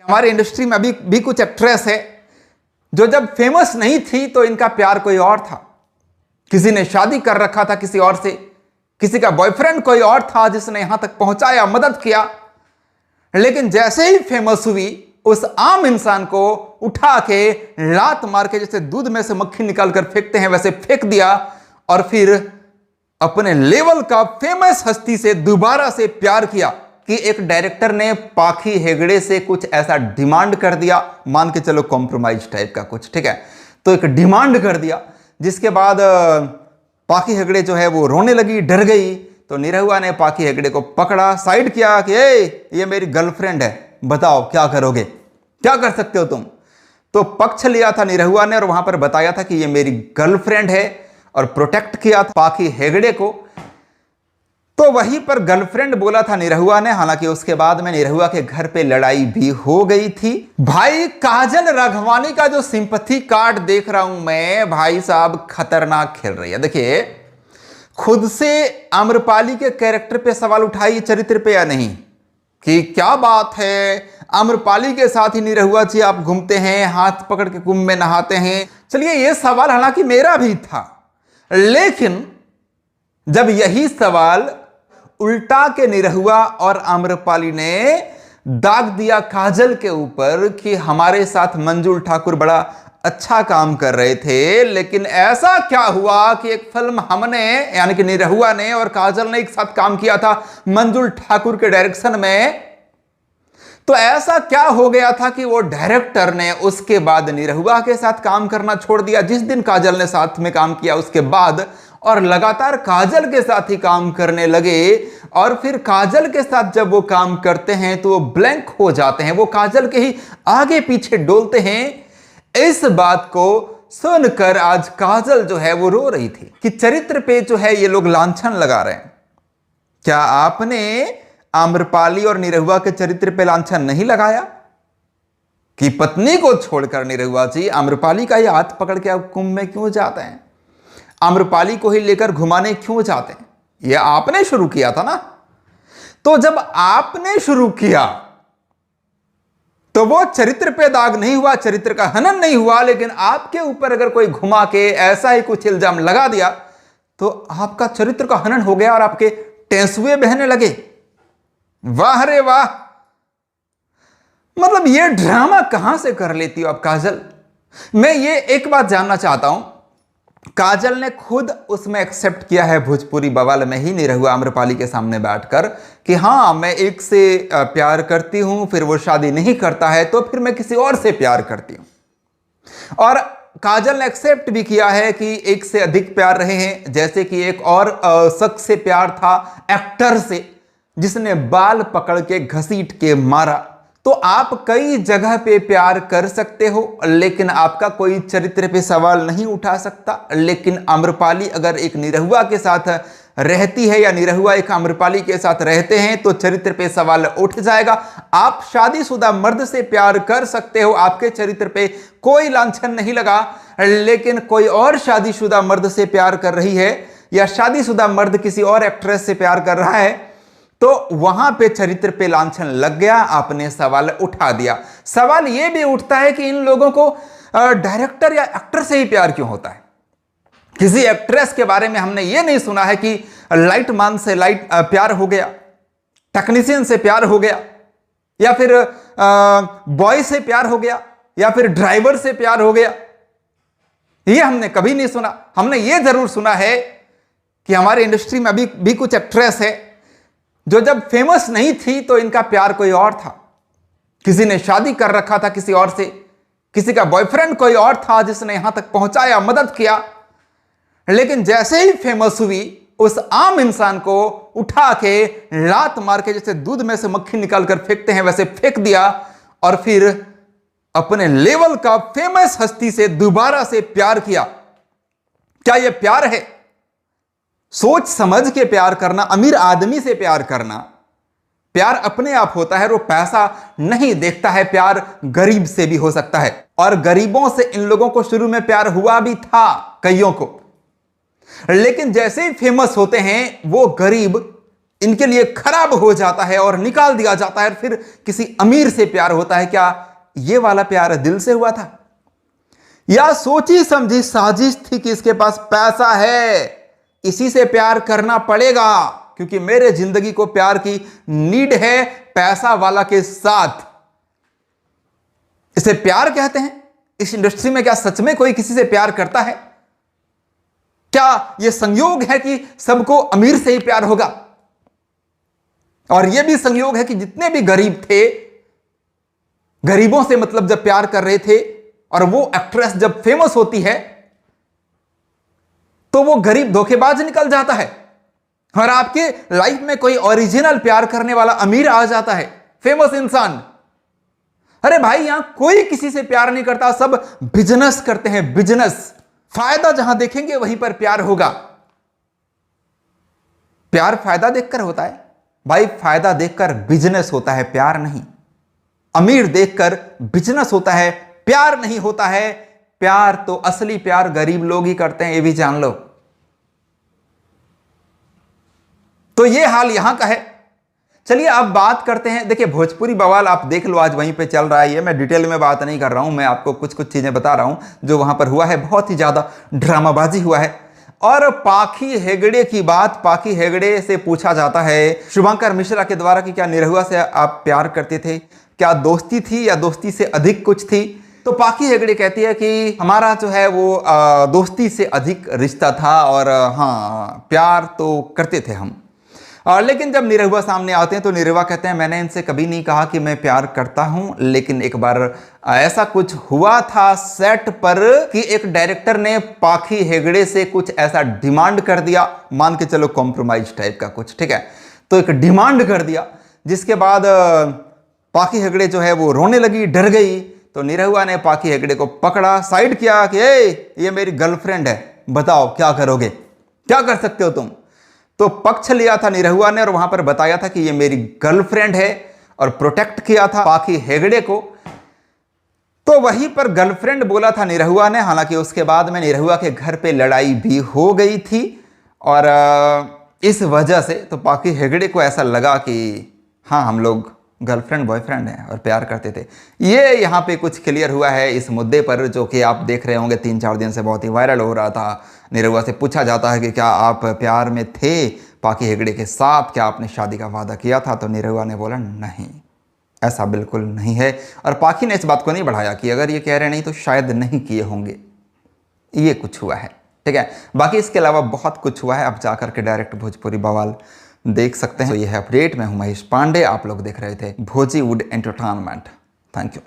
हमारी इंडस्ट्री में अभी भी कुछ एक्ट्रेस है जो जब फेमस नहीं थी तो इनका प्यार कोई और था, किसी ने शादी कर रखा था किसी और से, किसी का बॉयफ्रेंड कोई और था जिसने यहां तक पहुंचाया, मदद किया। लेकिन जैसे ही फेमस हुई उस आम इंसान को उठा के लात मार के जैसे दूध में से मक्खी निकाल कर फेंकते हैं वैसे फेंक दिया और फिर अपने लेवल का फेमस हस्ती से दोबारा से प्यार किया कि एक डायरेक्टर ने पाखी हेगड़े से कुछ ऐसा डिमांड कर दिया, मान के चलो कॉम्प्रोमाइज टाइप का कुछ, ठीक है, तो एक डिमांड कर दिया जिसके बाद पाखी हेगड़े जो है वो रोने लगी, डर गई। तो निरहुआ ने पाखी हेगड़े को पकड़ा, साइड किया कि ये मेरी गर्लफ्रेंड है, बताओ क्या करोगे, क्या कर सकते हो तुम। तो पक्ष लिया था निरहुआ ने और वहां पर बताया था कि ये मेरी गर्लफ्रेंड है और प्रोटेक्ट किया था पाखी हेगड़े को। तो वहीं पर गर्लफ्रेंड बोला था निरहुआ ने, हालांकि उसके बाद में निरहुआ के घर पे लड़ाई भी हो गई थी। भाई काजल राघवानी का जो सिंपैथी कार्ड देख रहा हूं मैं, भाई साहब खतरनाक खेल रही है। देखिए, खुद से आम्रपाली के कैरेक्टर पे सवाल उठाई, चरित्र पे या नहीं, कि क्या बात है आम्रपाली के साथ ही निरहुआ जी आप घूमते हैं, हाथ पकड़ के कुंभ में नहाते हैं। चलिए ये सवाल हालांकि मेरा भी था, लेकिन जब यही सवाल उल्टा के निरहुआ और आम्रपाली ने दाग दिया काजल के ऊपर कि हमारे साथ मंजुल ठाकुर बड़ा अच्छा काम कर रहे थे, लेकिन ऐसा क्या हुआ कि एक फिल्म हमने यानी कि निरहुआ ने और काजल ने एक साथ काम किया था मंजुल ठाकुर के डायरेक्शन में, तो ऐसा क्या हो गया था कि वो डायरेक्टर ने उसके बाद निरहुआ के साथ काम करना छोड़ दिया। जिस दिन काजल ने साथ में काम किया उसके बाद और लगातार काजल के साथ ही काम करने लगे, और फिर काजल के साथ जब वो काम करते हैं तो वो ब्लैंक हो जाते हैं, वो काजल के ही आगे पीछे डोलते हैं। इस बात को सुनकर आज काजल जो है वो रो रही थी कि चरित्र पे जो है ये लोग लांछन लगा रहे हैं। क्या आपने आम्रपाली और निरहुआ के चरित्र पे लांछन नहीं लगाया कि पत्नी को छोड़कर निरहुआ जी आम्रपाली का ही हाथ पकड़ के आप कुंभ में क्यों जाते हैं, आम्रपाली को ही लेकर घुमाने क्यों जाते हैं? यह आपने शुरू किया था ना। तो जब आपने शुरू किया तो वो चरित्र पे दाग नहीं हुआ, चरित्र का हनन नहीं हुआ, लेकिन आपके ऊपर अगर कोई घुमा के ऐसा ही कुछ इल्जाम लगा दिया तो आपका चरित्र का हनन हो गया और आपके टेंसुए बहने लगे। वाह रे वाह, मतलब ये ड्रामा कहां से कर लेती हो आप काजल। मैं ये एक बात जानना चाहता हूं, काजल ने खुद उसमें एक्सेप्ट किया है भोजपुरी बवाल में ही निरहुआ आम्रपाली के सामने बैठकर कि हां मैं एक से प्यार करती हूं, फिर वो शादी नहीं करता है तो फिर मैं किसी और से प्यार करती हूं। और काजल ने एक्सेप्ट भी किया है कि एक से अधिक प्यार रहे हैं, जैसे कि एक और शख्स से प्यार था एक्टर से जिसने बाल पकड़ के घसीट के मारा। तो आप कई जगह पे प्यार कर सकते हो लेकिन आपका कोई चरित्र पे सवाल नहीं उठा सकता। लेकिन आम्रपाली अगर एक निरहुआ के साथ रहती है या निरहुआ एक आम्रपाली के साथ रहते हैं तो चरित्र पे सवाल उठ जाएगा। आप शादीशुदा मर्द से प्यार कर सकते हो, आपके चरित्र पे कोई लांछन नहीं लगा, लेकिन कोई और शादीशुदा मर्द से प्यार कर रही है या शादीशुदा मर्द किसी और एक्ट्रेस से प्यार कर रहा है तो वहां पे चरित्र पे लांछन लग गया, आपने सवाल उठा दिया। सवाल यह भी उठता है कि इन लोगों को डायरेक्टर या एक्टर से ही प्यार क्यों होता है। किसी एक्ट्रेस के बारे में हमने यह नहीं सुना है कि लाइट मैन से प्यार हो गया, टेक्नीशियन से प्यार हो गया, या फिर बॉय से प्यार हो गया, या फिर ड्राइवर से प्यार हो गया। यह हमने कभी नहीं सुना। हमने यह जरूर सुना है कि हमारी इंडस्ट्री में अभी भी कुछ एक्ट्रेस है जो जब फेमस नहीं थी तो इनका प्यार कोई और था, किसी ने शादी कर रखा था किसी और से, किसी का बॉयफ्रेंड कोई और था जिसने यहां तक पहुंचाया, मदद किया। लेकिन जैसे ही फेमस हुई उस आम इंसान को उठा के लात मार के जैसे दूध में से मक्खी निकाल कर फेंकते हैं वैसे फेंक दिया और फिर अपने लेवल का फेमस हस्ती से दोबारा से प्यार किया। क्या यह प्यार है? सोच समझ के प्यार करना, अमीर आदमी से प्यार करना प्यार अपने आप होता है, वो पैसा नहीं देखता है। प्यार गरीब से भी हो सकता है और गरीबों से इन लोगों को शुरू में प्यार हुआ भी था कईयों को, लेकिन जैसे ही फेमस होते हैं वो गरीब इनके लिए खराब हो जाता है और निकाल दिया जाता है, फिर किसी अमीर से प्यार होता है। क्या ये वाला प्यार दिल से हुआ था, या सोची समझी साजिश थी कि इसके पास पैसा है, इसी से प्यार करना पड़ेगा क्योंकि मेरे जिंदगी को प्यार की नीड है पैसा वाला के साथ। इसे प्यार कहते हैं? इस इंडस्ट्री में क्या सच में कोई किसी से प्यार करता है? क्या यह संयोग है कि सबको अमीर से ही प्यार होगा? और यह भी संयोग है कि जितने भी गरीब थे, गरीबों से मतलब जब प्यार कर रहे थे, और वो एक्ट्रेस जब फेमस होती है तो वो गरीब धोखेबाज निकल जाता है, और आपके लाइफ में कोई ओरिजिनल प्यार करने वाला अमीर आ जाता है, फेमस इंसान। अरे भाई, यहां कोई किसी से प्यार नहीं करता, सब बिजनेस करते हैं, बिजनेस। फायदा जहां देखेंगे वहीं पर प्यार होगा। प्यार फायदा देखकर होता है भाई, फायदा देखकर बिजनेस होता है, प्यार नहीं। अमीर देखकर बिजनेस होता है, प्यार नहीं होता है। प्यार तो असली प्यार गरीब लोग ही करते हैं, ये भी जान लो। तो ये हाल यहां का है। चलिए अब बात करते हैं, देखिए भोजपुरी बवाल आप देख लो, आज वहीं पे चल रहा है। ये मैं डिटेल में बात नहीं कर रहा हूं, मैं आपको कुछ कुछ चीजें बता रहा हूं जो वहां पर हुआ है। बहुत ही ज्यादा ड्रामाबाजी हुआ है। और पाखी हेगड़े की बात, पाखी हेगड़े से पूछा जाता है शुभंकर मिश्रा के द्वारा कि क्या निरहुआ से आप प्यार करते थे, क्या दोस्ती थी या दोस्ती से अधिक कुछ थी? तो पाखी हेगड़े कहती है कि हमारा जो है वो दोस्ती से अधिक रिश्ता था, और हाँ प्यार तो करते थे हम। लेकिन जब निरहुआ सामने आते हैं तो निरहुआ कहते हैं मैंने इनसे कभी नहीं कहा कि मैं प्यार करता हूं, लेकिन एक बार ऐसा कुछ हुआ था सेट पर कि एक डायरेक्टर ने पाखी हेगड़े से कुछ ऐसा डिमांड कर दिया, मान के चलो कॉम्प्रोमाइज टाइप का कुछ, ठीक है। तो एक डिमांड कर दिया, जिसके बाद पाखी हेगड़े जो है वो रोने लगी, डर गई। तो निरहुआ ने पाखी हेगड़े को पकड़ा, साइड किया कि ये मेरी गर्लफ्रेंड है, बताओ क्या करोगे, क्या कर सकते हो तुम। तो पक्ष लिया था निरहुआ ने और वहां पर बताया था कि ये मेरी गर्लफ्रेंड है, और प्रोटेक्ट किया था पाखी हेगड़े को। तो वहीं पर गर्लफ्रेंड बोला था निरहुआ ने। हालांकि उसके बाद में निरहुआ के घर पे लड़ाई भी हो गई थी, और इस वजह से तो पाखी हेगड़े को ऐसा लगा कि हाँ हम लोग गर्लफ्रेंड बॉयफ्रेंड हैं और प्यार करते थे। ये यहाँ पे कुछ क्लियर हुआ है इस मुद्दे पर, जो कि आप देख रहे होंगे 3-4 दिन से बहुत ही वायरल हो रहा था। निरहुआ से पूछा जाता है कि क्या आप प्यार में थे पाखी हेगड़े के साथ, क्या आपने शादी का वादा किया था? तो निरहुआ ने बोला नहीं, ऐसा बिल्कुल नहीं है। और पाखी ने इस बात को नहीं बढ़ाया कि अगर ये कह रहे नहीं तो शायद नहीं किए होंगे। ये कुछ हुआ है, ठीक है। बाकी इसके अलावा बहुत कुछ हुआ है, आप जाकर के डायरेक्ट भोजपुरी बवाल देख सकते हैं। तो ये है अपडेट। मैं हूं महेश पांडे, आप लोग देख रहे थे भोजीवुड एंटरटेनमेंट। Thank you.